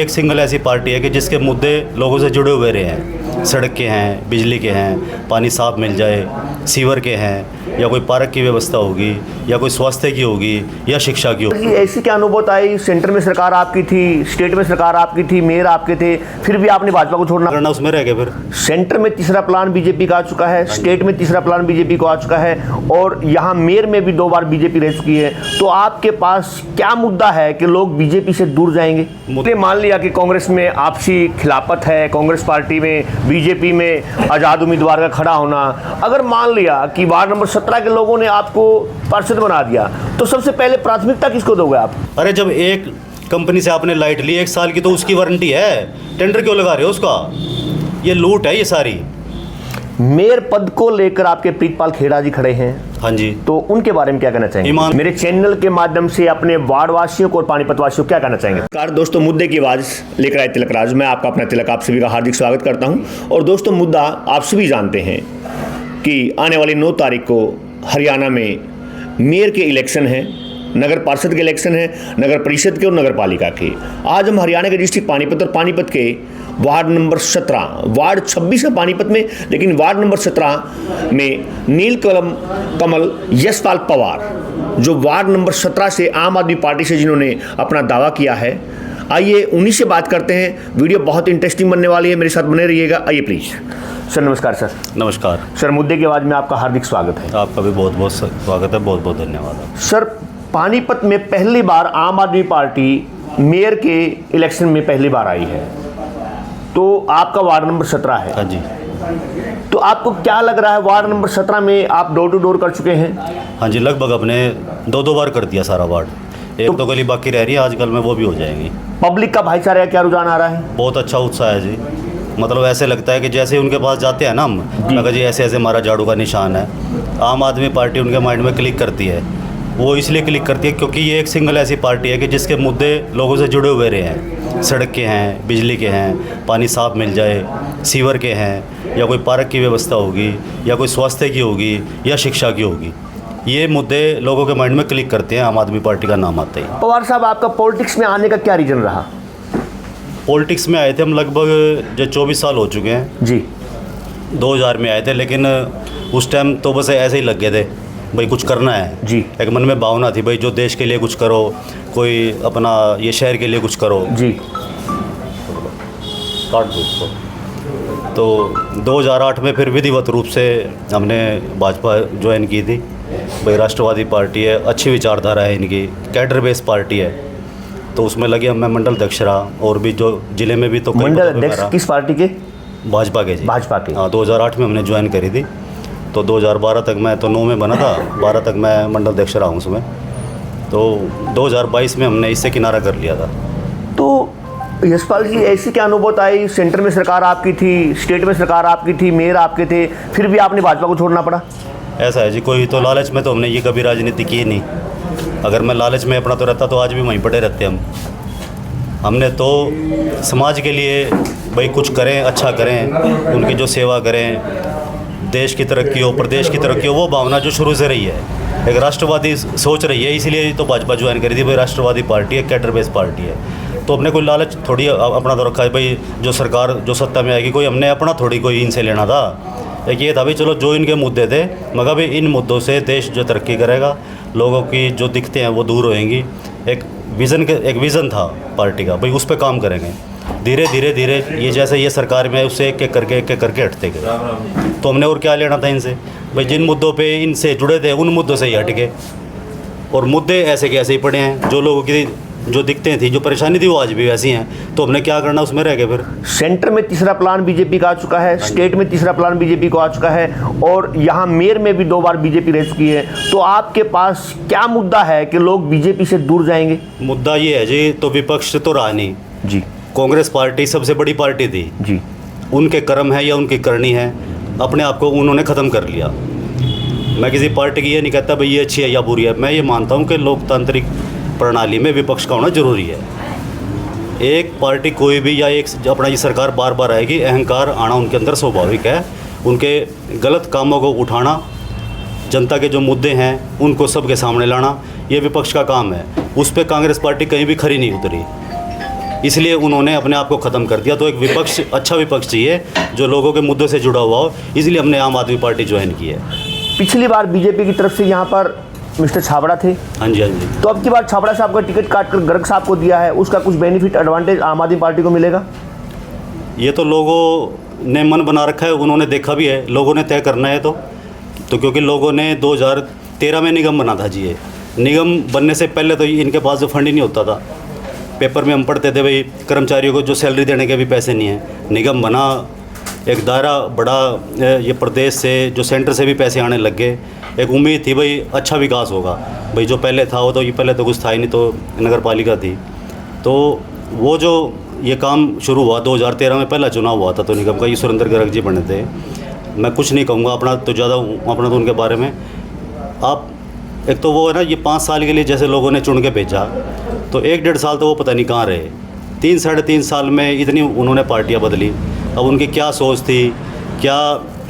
एक सिंगल ऐसी पार्टी है कि जिसके मुद्दे लोगों से जुड़े हुए रहे हैं। सड़क के हैं, बिजली के हैं, पानी साफ मिल जाए, सीवर के हैं, या कोई पार्क की व्यवस्था होगी, या कोई स्वास्थ्य की होगी, या शिक्षा की होगी। ऐसी क्या अनुभूत आई? सेंटर में सरकार आपकी थी, स्टेट में सरकार आपकी थी, मेयर आपके थे, फिर भी आपने भाजपा को छोड़ना करना उसमें रह गए। फिर सेंटर में तीसरा प्लान बीजेपी का आ चुका है, स्टेट में तीसरा प्लान बीजेपी को आ चुका है, और यहाँ मेयर में भी 2 बार बीजेपी रह चुकी है। तो आपके पास क्या मुद्दा है कि लोग बीजेपी से दूर जाएंगे? मुद्दे मान लिया कि कांग्रेस में आपसी खिलाफत है, कांग्रेस पार्टी में, बीजेपी में आज़ाद उम्मीदवार का खड़ा होना, अगर मान लिया कि वार्ड नंबर 17 के लोगों ने आपको पार्षद बना दिया, तो सबसे पहले प्राथमिकता किसको दोगे आप? अरे जब एक कंपनी से आपने लाइट ली 1 साल की, तो उसकी वारंटी है, टेंडर क्यों लगा रहे हो उसका? ये लूट है ये सारी। मेयर पद को लेकर आपके प्रीतपाल खेड़ा जी खड़े हैं। हाँ जी, तो उनके बारे में क्या कहना चाहेंगे? मेरे चैनल के माध्यम से अपने वार्ड वासियों को और पानीपत वासियों को क्या कहना चाहेंगे? कार दोस्तों, मुद्दे की आवाज लेकर आए तिलक राज। मैं आपका अपना तिलक आप सभी का हार्दिक स्वागत करता हूं। और दोस्तों, मुद्दा आप सभी जानते हैं कि आने वाली 9 तारीख को हरियाणा में मेयर के इलेक्शन है, नगर पार्षद के इलेक्शन है, नगर परिषद के और नगर पालिका के। आज हम हरियाणा के डिस्ट्रिक्ट पानीपत और पानीपत के वार्ड नंबर 17, वार्ड 26 है पानीपत में, लेकिन वार्ड नंबर 17 में नील कमल यशपाल पवार, जो वार्ड नंबर 17 से आम आदमी पार्टी से जिन्होंने अपना दावा किया है, आइए उन्हीं से बात करते हैं। वीडियो बहुत इंटरेस्टिंग बनने वाली है, मेरे साथ बने रहिएगा। आइए प्लीज। सर नमस्कार। सर नमस्कार सर, मुद्दे की आवाज में आपका हार्दिक स्वागत है। आपका भी बहुत बहुत स्वागत है, बहुत बहुत धन्यवाद। सर, पानीपत में पहली बार आम आदमी पार्टी मेयर के इलेक्शन में पहली बार आई है, तो आपका वार्ड नंबर 17 है। हाँ जी। तो आपको क्या लग रहा है, वार्ड नंबर 17 में आप डोर टू डोर कर चुके हैं? हाँ जी, लगभग अपने 2 बार कर दिया सारा वार्ड। एक तो गली बाकी रह रही है, आजकल में वो भी हो जाएंगी। पब्लिक का भाईचारे का क्या रुझान आ रहा है? बहुत अच्छा उत्साह है जी। मतलब ऐसे लगता है कि जैसे उनके पास जाते हैं ना हम, अगर जी ऐसे ऐसे हमारा झाड़ू का निशान है, आम आदमी पार्टी उनके माइंड में क्लिक करती है। वो इसलिए क्लिक करती है क्योंकि ये एक सिंगल ऐसी पार्टी है कि जिसके मुद्दे लोगों से जुड़े हुए रहे हैं। सड़क के हैं, बिजली के हैं, पानी साफ मिल जाए, सीवर के हैं, या कोई पार्क की व्यवस्था होगी, या कोई स्वास्थ्य की होगी, या शिक्षा की होगी। ये मुद्दे लोगों के माइंड में क्लिक करते हैं आम आदमी पार्टी का नाम आते ही। पवार साहब, आपका पॉलिटिक्स में आने का क्या रीजन रहा? पॉलिटिक्स में आए थे हम लगभग जो 24 साल हो चुके हैं जी। 2000 में आए थे, लेकिन उस टाइम तो बस ऐसे ही लग गए थे भाई कुछ करना है जी। एक मन में भावना थी भाई जो देश के लिए कुछ करो, कोई अपना ये शहर के लिए कुछ करो जी। काट दो इसको। तो 2008 में फिर विधिवत रूप से हमने भाजपा ज्वाइन की थी। भाई राष्ट्रवादी पार्टी है, अच्छी विचारधारा है इनकी, कैडर बेस्ड पार्टी है, तो उसमें लगे हम। मैं मंडल अध्यक्ष रहा, और भी जो जिले में भी तो मंडल अध्यक्ष किस पार्टी के? भाजपा के जी। भाजपा के। हाँ, 2008 में हमने ज्वाइन करी थी, तो 2012 तक मैं तो 9 में बना था, 12 तक मैं मंडल अध्यक्ष रहा हूँ उसमें। तो 2022 में हमने इससे किनारा कर लिया था। तो यशपाल जी, ऐसी क्या अनुभूत आई? सेंटर में सरकार आपकी थी, स्टेट में सरकार आपकी थी, मेयर आपके थे, फिर भी आपने भाजपा को छोड़ना पड़ा? ऐसा है जी, कोई तो लालच में तो हमने ये कभी राजनीति की नहीं। अगर मैं लालच में अपना तो रहता तो आज भी वहीं पड़े रहते हम। हमने तो समाज के लिए भाई कुछ करें, अच्छा करें, उनकी जो सेवा करें, देश की तरक्की हो, प्रदेश की तरक्की हो, वो भावना जो शुरू से रही है। एक राष्ट्रवादी सोच रही है, इसीलिए तो भाजपा ज्वाइन करी थी। भाई राष्ट्रवादी पार्टी है, कैडर बेस्ड पार्टी है, तो अपने कोई लालच थोड़ी अपना तो रखा है भाई जो सरकार जो सत्ता में आएगी, कोई हमने अपना थोड़ी कोई इनसे लेना था। एक ये था भाई चलो जो इनके मुद्दे थे, मगर भाई इन मुद्दों से देश जो तरक्की करेगा, लोगों की जो दिक्कतें हैं वो दूर होएंगी। एक विज़न था पार्टी का, भाई उस पर काम करेंगे। धीरे धीरे धीरे ये जैसे ये सरकार में उससे एक एक करके हटते गए। तो हमने और क्या लेना था इनसे? भाई जिन मुद्दों पे इनसे जुड़े थे उन मुद्दों से ही हट गए, और मुद्दे ऐसे के ऐसे ही पड़े हैं। जो लोगों की जो दिक्कतें थी, जो परेशानी थी, वो आज भी वैसी हैं। तो हमने क्या करना, उसमें रह गए। फिर सेंटर में तीसरा प्लान बीजेपी का आ चुका है, स्टेट में तीसरा प्लान बीजेपी को आ चुका है, और यहाँ मेयर में भी 2 बार बीजेपी रह चुकी है। तो आपके पास क्या मुद्दा है कि लोग बीजेपी से दूर जाएंगे? मुद्दा ये है जी, तो विपक्ष तो रहा नहीं जी। कांग्रेस पार्टी सबसे बड़ी पार्टी थी जी। उनके कर्म है या उनकी करनी है, अपने आप को उन्होंने ख़त्म कर लिया। मैं किसी पार्टी की ये नहीं कहता भाई ये अच्छी है या बुरी है। मैं ये मानता हूँ कि लोकतांत्रिक प्रणाली में विपक्ष का होना जरूरी है। एक पार्टी कोई भी या एक अपना ये सरकार बार बार आएगी, अहंकार आना उनके अंदर स्वाभाविक है। उनके गलत कामों को उठाना, जनता के जो मुद्दे हैं उनको सबके सामने लाना, ये विपक्ष का काम है। उस पर कांग्रेस पार्टी कहीं भी खरी नहीं उतरी। इसलिए उन्होंने अपने आप को ख़त्म कर दिया। तो एक विपक्ष, अच्छा विपक्ष चाहिए जो लोगों के मुद्दों से जुड़ा हुआ हो, इसलिए हमने आम आदमी पार्टी ज्वाइन की है। पिछली बार बीजेपी की तरफ से यहाँ पर मिस्टर छाबड़ा थे। हाँ जी, हाँ जी। तो अब की बार छाबड़ा साहब का टिकट काट कर गर्ग साहब को दिया है, उसका कुछ बेनिफिट एडवांटेज आम आदमी पार्टी को मिलेगा? ये तो लोगों ने मन बना रखा है, उन्होंने देखा भी है, लोगों ने तय करना है। तो क्योंकि लोगों ने 2013 में निगम बना था जी। ये निगम बनने से पहले तो इनके पास जो फंड ही नहीं होता था। पेपर में हम पढ़ते थे भाई कर्मचारियों को जो सैलरी देने के भी पैसे नहीं है। निगम बना, एक दायरा बड़ा, ये प्रदेश से जो सेंटर से भी पैसे आने लग गए। एक उम्मीद थी भाई अच्छा विकास होगा, भाई जो पहले था वो तो ये पहले तो कुछ था ही नहीं, तो नगर पालिका थी। तो वो जो ये काम शुरू हुआ 2013 में, पहला चुनाव हुआ था तो निगम का, ये सुरेंद्र गर्ग जी बने थे। मैं कुछ नहीं कहूँगा अपना तो ज़्यादा, अपना तो उनके बारे में। आप एक तो वो है ना, ये 5 साल के लिए जैसे लोगों ने चुन के भेजा, तो 1-1.5 साल तो वो पता नहीं कहाँ रहे। 3-3.5 साल में इतनी उन्होंने पार्टियाँ बदली। अब उनकी क्या सोच थी, क्या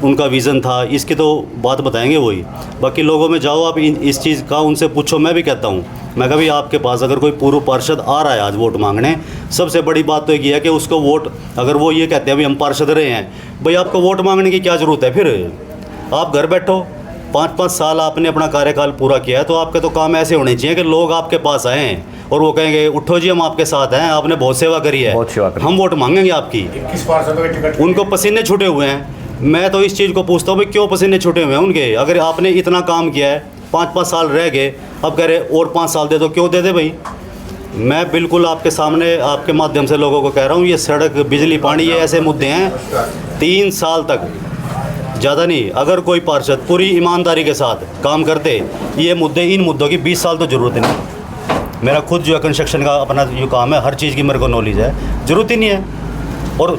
उनका विज़न था, इसकी तो बात बताएंगे वही। बाकी लोगों में जाओ आप, इस चीज़ का उनसे पूछो। मैं भी कहता हूँ, मैं कभी आपके पास अगर कोई पूर्व पार्षद आ रहा है आज वोट मांगने, सबसे बड़ी बात तो ये है कि उसको वोट, अगर वो ये कहते हैं भाई हम पार्षद रहे हैं, भाई आपको वोट मांगने की क्या ज़रूरत है? फिर आप घर बैठो, 5-5 साल आपने अपना कार्यकाल पूरा किया है, तो आपके तो काम ऐसे होने चाहिए कि लोग आपके पास आएँ और वो कहेंगे उठो जी हम आपके साथ हैं, आपने बहुत सेवा करी है, हम वोट मांगेंगे आपकी। 21 पार्षदों के टिकट उनको पसीने छूटे हुए हैं। मैं तो इस चीज़ को पूछता हूँ भाई क्यों पसीने छूटे हुए हैं उनके? अगर आपने इतना काम किया है, 5-5 साल रह गए, अब कह रहे और 5 साल दे दो, क्यों दे दे भाई? मैं बिल्कुल आपके सामने, आपके माध्यम से लोगों को कह रहा हूँ, ये सड़क, बिजली, पानी, ये ऐसे मुद्दे हैं 3 साल तक, ज़्यादा नहीं, अगर कोई पार्षद पूरी ईमानदारी के साथ काम करते, ये मुद्दे, इन मुद्दों की 20 साल तो ज़रूरत नहीं। मेरा खुद जो है कंस्ट्रक्शन का अपना जो काम है, हर चीज़ की मेरे को नॉलेज है, ज़रूरत ही नहीं है। और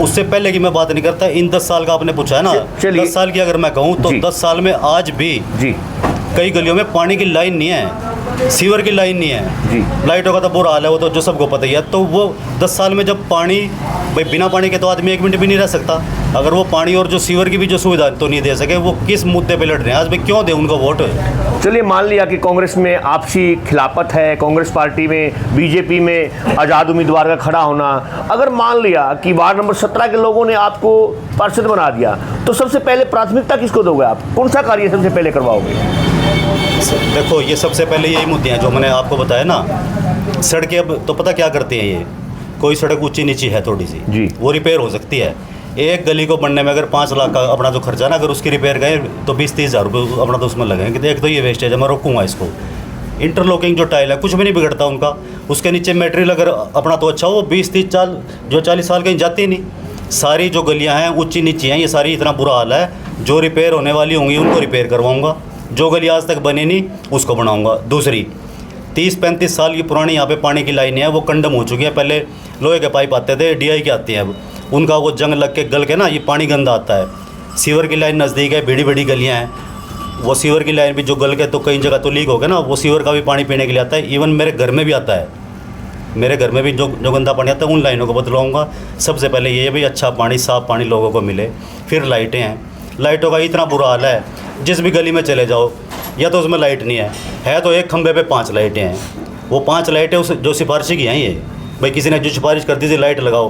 उससे पहले की मैं बात नहीं करता, इन 10 साल का आपने पूछा है ना, 10 साल की अगर मैं कहूँ तो 10 साल में आज भी जी कई गलियों में पानी की लाइन नहीं है, सीवर की लाइन नहीं है जी। लाइटों का तो बुरा हाल है, वो तो जो सबको पता ही है। तो वो 10 साल में जब पानी, भाई बिना पानी के तो आदमी 1 मिनट भी नहीं रह सकता। अगर वो पानी और जो सीवर की भी जो सुविधा तो नहीं दे सके, वो किस मुद्दे पे लड़ रहे हैं आज? भाई क्यों दे उनको वोट? चलिए मान लिया कि कांग्रेस में आपसी खिलाफत है, कांग्रेस पार्टी में, बीजेपी में आज़ाद उम्मीदवार का खड़ा होना, अगर मान लिया कि वार्ड नंबर 17 के लोगों ने आपको पार्षद बना दिया, तो सबसे पहले प्राथमिकता किसको दोगे आप? कौन सा कार्य सबसे पहले करवाओगे? देखो ये सबसे पहले यही मुद्दे हैं जो मैंने आपको बताया ना। सड़कें अब तो पता क्या करती हैं, ये कोई सड़क ऊंची नीची है थोड़ी सी जी, वो रिपेयर हो सकती है। एक गली को बनने में अगर 5 लाख का अपना जो खर्चा ना, अगर उसकी रिपेयर गए तो 20-30 हज़ार रुपये अपना तो उसमें लगेंगे। एक तो ये वेस्टेज है, मैं रोकूंगा इसको। इंटरलॉकिंग जो टाइल है कुछ भी नहीं बिगड़ता उनका, उसके नीचे मटेरियल अगर अपना तो अच्छा हो, 20-30 साल जो 40 साल कहीं जाती नहीं। सारी जो गलियाँ हैं ऊँची नीची हैं, ये सारी इतना बुरा हाल है। जो रिपेयर होने वाली होंगी उनको रिपेयर करवाऊँगा, जो गली आज तक बनी नहीं उसको बनाऊँगा। दूसरी 30-35 साल की पुरानी यहाँ पे पानी की लाइनें हैं, वो कंडम हो चुकी है। पहले लोहे के पाइप आते थे, DI के आती हैं अब, उनका वो जंग लग के गल के ना ये पानी गंदा आता है। सीवर की लाइन नज़दीक है, बड़ी बड़ी गलियाँ हैं, वो सीवर की लाइन भी जो गल के तो कई जगह तो लीक हो गया ना, वो सीवर का भी पानी पीने के लिए आता है। इवन मेरे घर में भी आता है, मेरे घर में भी जो गंदा पानी आता है उन लाइनों को बदलवाऊँगा। सबसे पहले ये भी अच्छा पानी, साफ़ पानी लोगों को मिले। फिर लाइटें हैं, लाइटों का इतना बुरा हाल है, जिस भी गली में चले जाओ या तो उसमें लाइट नहीं है तो एक खंबे पे 5 लाइटें हैं। वो 5 लाइटें उस जो सिफारिशी की हैं, ये भाई किसी ने जो सिफारिश कर दी थी लाइट लगाओ,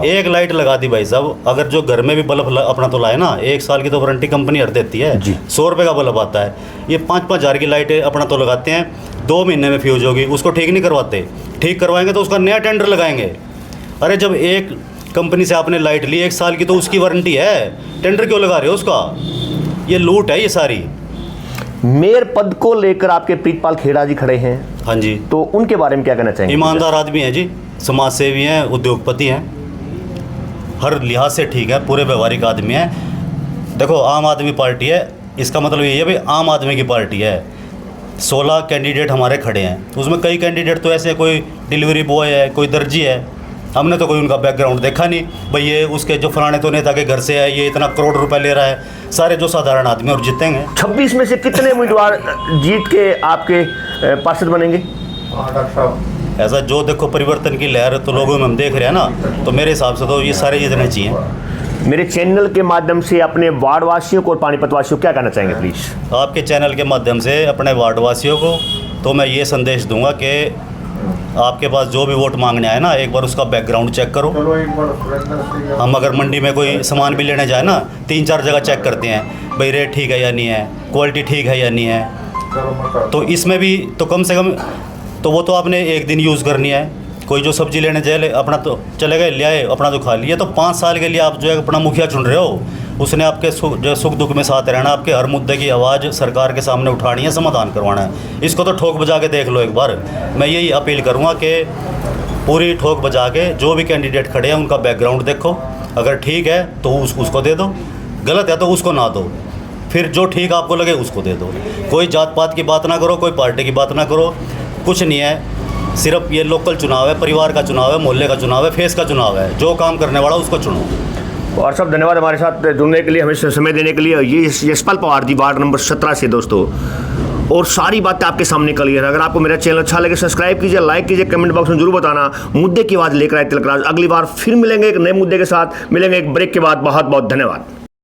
एक लाइट लगा दी भाई साहब। अगर जो घर में भी बल्ब अपना तो लाए ना, 1 साल की तो वारंटी कंपनी हर देती है, 100 रुपये का बल्ब आता है। ये 5-5 हज़ार की लाइटें अपना तो लगाते हैं, 2 महीने में फ्यूज होगी, उसको ठीक नहीं करवाते। ठीक करवाएंगे तो उसका नया टेंडर लगाएंगे। अरे जब एक कंपनी से आपने लाइट ली 1 साल की तो उसकी वारंटी है, टेंडर क्यों लगा रहे हो उसका? ये लूट है ये सारी। मेयर पद को लेकर आपके प्रीतपाल खेड़ा जी खड़े हैं, हाँ जी, तो उनके बारे में क्या कहना चाहेंगे? ईमानदार आदमी हैं जी, समाज सेवी हैं, उद्योगपति हैं, हर लिहाज से ठीक है, पूरे व्यवहारिक आदमी हैं। देखो आम आदमी पार्टी है, इसका मतलब ये है भाई आम आदमी की पार्टी है। 16 कैंडिडेट हमारे खड़े हैं, उसमें कई कैंडिडेट तो ऐसे, कोई डिलीवरी बॉय है, कोई दर्जी है, हमने तो कोई उनका बैकग्राउंड देखा नहीं भाई ये उसके जो फलाने तो नेता के घर से है, ये इतना करोड़ रुपए ले रहा है। सारे जो साधारण आदमी और जीतेंगे। 26 में से कितने उम्मीदवार जीत के आपके पार्षद बनेंगे? ऐसा जो देखो परिवर्तन की लहर तो लोगों में हम देख रहे हैं ना, तो मेरे हिसाब से तो ये सारे जीतने चाहिए। मेरे चैनल के माध्यम से अपने वार्ड वासियों को और पानीपत वासियों को क्या कहना चाहेंगे प्लीज़? आपके चैनल के माध्यम से अपने वार्ड वासियों को तो मैं ये संदेश दूंगा कि आपके पास जो भी वोट मांगने आए ना, एक बार उसका बैकग्राउंड चेक करो। हम अगर मंडी में कोई सामान भी लेने जाए ना, 3-4 जगह चेक करते हैं भाई रेट ठीक है या नहीं है, क्वालिटी ठीक है या नहीं है। तो इसमें भी तो कम से कम तो वो तो आपने एक दिन यूज़ करनी है। कोई जो सब्जी लेने जाए अपना तो चले गए, ले आए, अपना तो खा लिए। तो 5 साल के लिए आप जो है अपना मुखिया चुन रहे हो, उसने आपके जो सुख दुख में साथ रहना, आपके हर मुद्दे की आवाज़ सरकार के सामने उठानी है, समाधान करवाना है। इसको तो ठोक बजा के देख लो एक बार। मैं यही अपील करूँगा कि पूरी ठोक बजा के जो भी कैंडिडेट खड़े हैं उनका बैकग्राउंड देखो, अगर ठीक है तो उसको दे दो, गलत है तो उसको ना दो, फिर जो ठीक आपको लगे उसको दे दो। कोई जात पात की बात ना करो, कोई पार्टी की बात ना करो, कुछ नहीं है। सिर्फ ये लोकल चुनाव है, परिवार का चुनाव है, मोहल्ले का चुनाव है, फेस का चुनाव है। जो काम करने वाला उसको चुनो। और सब धन्यवाद हमारे साथ जुड़ने के लिए, हमें समय देने के लिए। ये यशपाल पवार जी, वार्ड नंबर 17 से दोस्तों, और सारी बातें आपके सामने क्लियर है। अगर आपको मेरा चैनल अच्छा लगे सब्सक्राइब कीजिए, लाइक कीजिए, कमेंट बॉक्स में जरूर बताना। मुद्दे की आवाज़ लेकर आए तिलक राज। अगली बार फिर मिलेंगे एक नए मुद्दे के साथ, मिलेंगे एक ब्रेक के बाद। बहुत बहुत धन्यवाद।